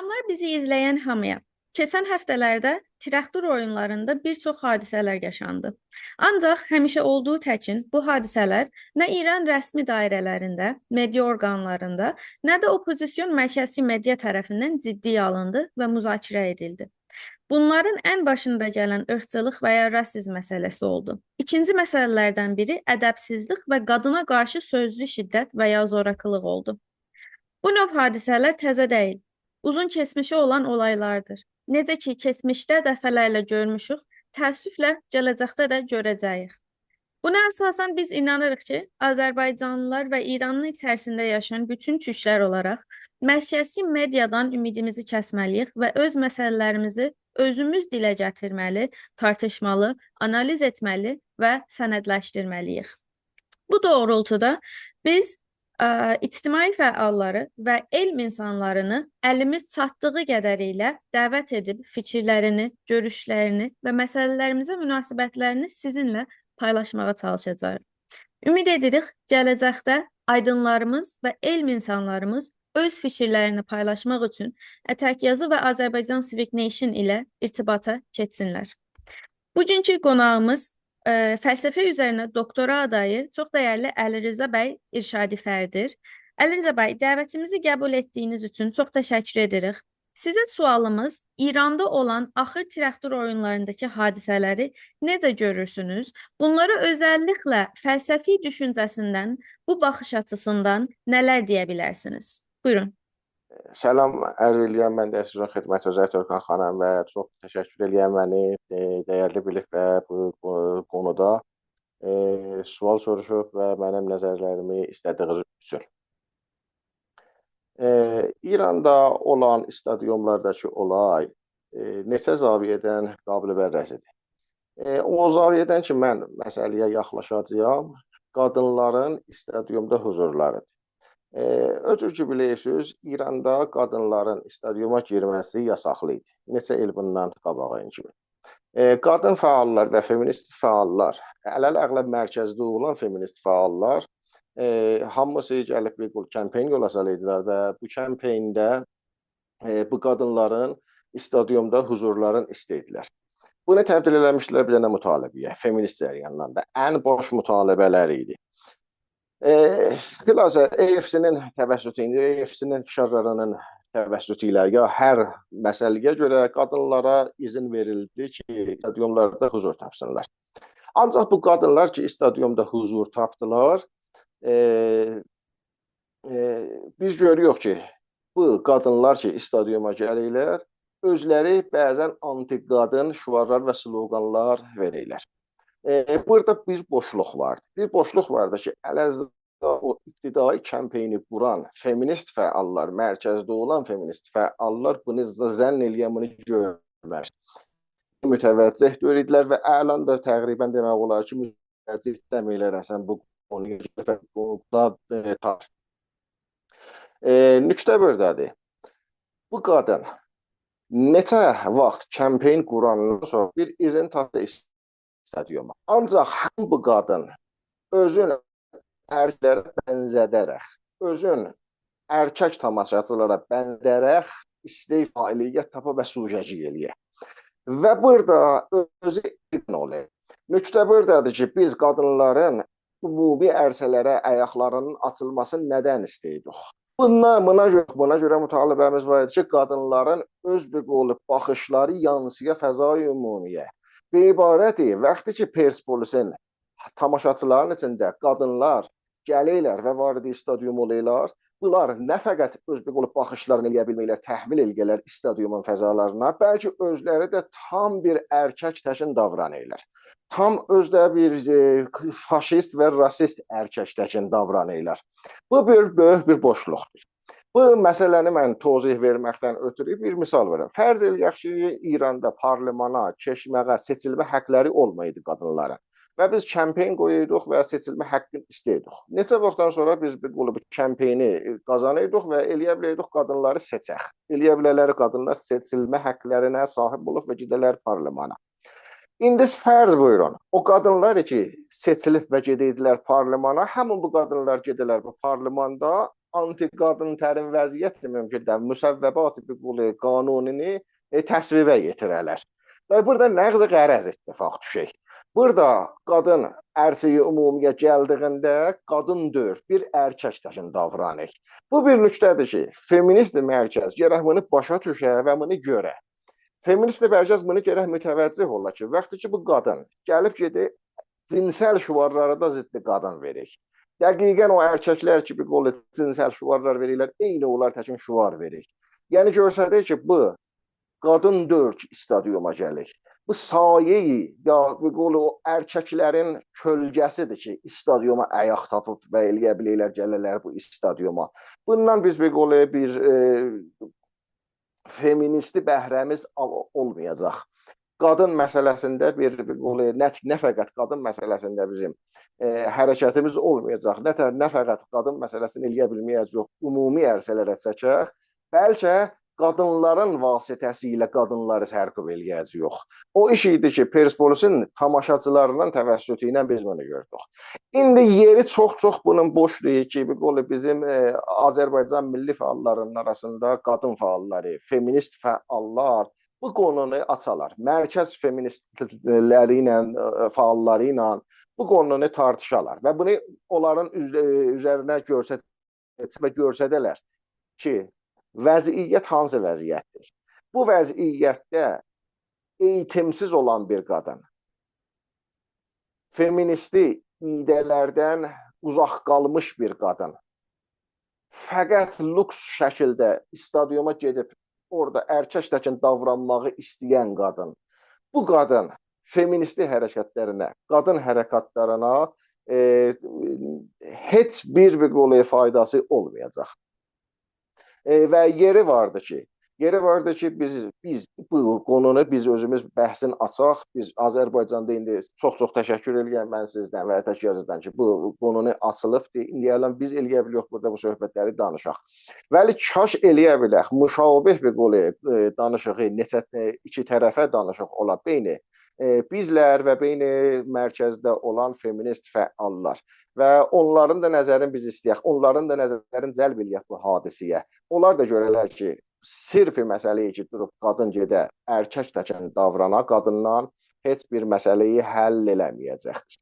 Salamlar bizi izləyən hamıya. Keçən həftələrdə traktor oyunlarında bir çox hadisələr yaşandı. Ancaq həmişə olduğu təkin bu hadisələr nə İran rəsmi dairələrində, media orqanlarında, nə də opozisiyon mərkəzi media tərəfindən ciddiyə alındı və müzakirə edildi. Bunların ən başında gələn ırqçılıq və ya rasizm məsələsi oldu. İkinci məsələlərdən biri ədəbsizlik və qadına qarşı sözlü şiddət və ya zorakılıq oldu. Bu növ hadisələr təzə deyil, uzun keçmişi olan olaylardır. Necə ki, keçmişdə dəfələrlə görmüşük, təəssüflə gələcəkdə də görəcəyik. Buna əsasən biz inanırıq ki, Azərbaycanlılar və İranın içərisində yaşayan bütün türklər olaraq mərkəzi mediadan ümidimizi kəsməliyik və öz məsələlərimizi özümüz dilə gətirməli, tartışmalı, analiz etməli və sənədləşdirməliyik. Bu doğrultuda biz ictimai fəalları və elm insanlarını əlimiz çatdığı qədərilə dəvət edib fikirlərini, görüşlərini və məsələlərimizə münasibətlərini sizinlə paylaşmağa çalışacağıq. Ümid edirik, gələcəkdə aydınlarımız və elm insanlarımız öz fikirlərini paylaşmaq üçün Ətəkyazı və Azərbaycan Civic Nation ilə irtibata keçsinlər. Bugünkü qonağımız fəlsəfə üzərinə doktora adayı çox dəyərli Əli Rza bəy İrşadi Fərdir. Əli Rza bəy, dəvətimizi qəbul etdiyiniz üçün çox təşəkkür edirik. Sizə sualımız İranda olan axır traktor oyunlarındakı hadisələri necə görürsünüz? Bunları özəlliklə fəlsəfi düşüncəsindən, bu baxış açısından nələr deyə bilərsiniz? Buyurun. Salam ərz edirəm, mən də sizin xidmət özəl Törkan xanım və çox təşəkkür edirəm məni dəyərli bilib və bu konuda sual soruşub və mənim nəzərlərimi istədiyiniz üçün. İranda olan stadionlardakı olay neçə zaviyədən qabil bərrəsidir. O zaviyədən ki, mən məsələyə yaxlaşacağam, qadınların stadionda huzurlarıdır. Ötür ki, bilirsiniz, İranda qadınların stadyuma girməsi yasaqlı idi. Neçə il bundan qabağın kimi. Qadın fəallar və feminist fəallar, ələl-əğləb mərkəzdə olan feminist fəallar hamısı gəlib bir kempeyn yola salıydılar və bu kempeyndə bu qadınların stadyumda huzurlarını istədilər. Bunu təbdil eləmişdilər bir dənə mütalibəyə, feminist cəryandan da. Ən boş mütalibələr idi. Xülasə, EFC-nin təvəssütü, EFC-nin fişarlarının təvəssütü ilə ya hər məsələyə görə qadınlara izin verildi ki, stadyumlarda huzur tapsınlar. Ancaq bu qadınlar ki, stadyumda huzur tapdılar, biz görüyoruz ki, bu qadınlar ki, stadyuma gəlirlər, özləri bəzən anti-qadın şüarlar və sloganlar verirlər. Burada bir boşluq vardır. Bir boşluq vardır ki, əl-əzdə o iqtidai kempeyni quran feminist fəallar, mərkəzdə olan feminist fəallar bunu zənn eləyən, bunu görmür. Mütəvəccih görürlər və əlan da təqribən demək olar ki, mütəvəccih deməklər əsən bu konuda tar. Nüktə burdədir. Bu qadın neçə vaxt kempeyn qurandan sonra bir izin tapdı stadyuma. Ancaq həm bu qadın özün erkəklərə bənzədərək, özün erkək tamaşaçılara bənzədərək istəyib fəaliyyət tapa və sujəci eləyə. Və burada özü olur. Nüktə buradadır ki, biz qadınların ümumi ərsələrə ayaqlarının açılmasını nədən istəyirik? Buna görə mütalibəmiz var ki, qadınların öz bir olub baxışları yansıya fəzai ümumiyə. Bebarəti, vaxtı ki, Perspolisin tamaşaçıların içində qadınlar gəlirlər və varidi stadyum olaylar, bunlar nə fəqət öz bir olub baxışlarını eləyə bilməklər, təhvil elgələr stadyumun fəzalarına, bəlkə özləri də tam bir erkək təkin davranırlar. Tam özdə bir faşist və rasist erkək təkin davranırlar. Bu böyük bir boşluqdur. Bu məsələni mən tozih verməkdən ötürü bir misal verirəm. Fərz eləyək ki, İranda parlimana keçməyə, seçilmə həqləri olmaydı qadınların. Və biz kempeyn qoyuyduk və seçilmə haqqını istəyirdik. Neçə vaxtdan sonra biz bu kempeyni qazanırdıq və eləyə biləydik qadınları seçək. Eləyə bilələri qadınlar seçilmə haqqlarına sahib olub və gedələr parlimana. İndi fərz buyurun, o qadınlar ki, seçilib və gedəydilər parlimana, həmin bu qadınlar gedələr bu parlimanda anti-qadın tərin vəziyyəti mümkündür. Müsəvvəbat bir qanunini təsvibə yetirələr. Və burada nəqz qərəz ittifaq düşək. Burada qadın ərsiyi ümumiyə gəldiyində qadın deyil, bir erkək təkin davranır. Bu bir nüqtədir ki, feminist mərkəz gərək bunu başa düşə və bunu görə. Feminist mərkəz bunu gərək mütəvəccih ola ki, vaxtı ki bu qadın gəlib gedir, cinsel şüvarlara da ziddi qadın verir. Dəqiqən o erkəklər ki, bir qolu cinsel şüvarlar verirlər, eyni onlar təkin şüvar verir. Yəni görsədir ki, bu qadın deyil ki, stadiuma gəlir. Bu sayeyi, ya bir qolu o erkəklərin kölgəsidir ki, stadiuma ayaq tapıb və eləyə bilirlər, gəlirlər bu stadiuma. Bundan biz bir qolu feministi bəhrəmiz olmayacaq. Qadın məsələsində nə fəqət qadın məsələsində bizim hərəkətimiz olmayacaq, nə fəqət qadın məsələsini eləyə bilməyəcək, ümumi ərsələrə çəkək, bəlkə qadınların vasitəsilə qadınları sərqıb eləyəcək. O iş idi ki, Perspolisin tamaşaçılarından təvəssütü ilə biz bunu gördük. İndi yeri çox-çox bunun boş deyil ki, bizim Azərbaycan milli fəallarının arasında qadın fəalları, feminist fəallar bu konunu açalar. Mərkəz feministləri ilə, fəalları ilə bu konunu tartışalar və bunu onların üzərinə görsədələr ki, vəziyyət hansı vəziyyətdir? Bu vəziyyətdə eğitimsiz olan bir qadın, feministi idələrdən uzaq qalmış bir qadın, fəqət lüks şəkildə stadiuma gedib orada erkək təkin davranmağı istəyən qadın, bu qadın feministi hərəkətlərinə, qadın hərəkatlarına heç bir faydası olmayacaq. Və yeri vardı ki, biz bu konunu biz özümüz bəhsin açaq. Biz Azərbaycanda indi çox-çox təşəkkür edirəm mən sizdən və Təşkilatdan ki, bu konunu açılıb. İndiyələn biz eləyə bilirik burada bu söhbətləri danışaq. Vəli kaş eləyə bilək, müşabih bir danışığı neçə iki tərəfə danışıq ola beyni bizlər və beyni mərkəzdə olan feminist fəallar və onların da nəzərini biz istəyək, onların da nəzərini cəlb eləyək bu hadisəyə. Onlar da görərlər ki, sirfi məsələyi ki, durub qadın gedə, erkək təkin davrana qadından heç bir məsələyi həll eləməyəcəkdir.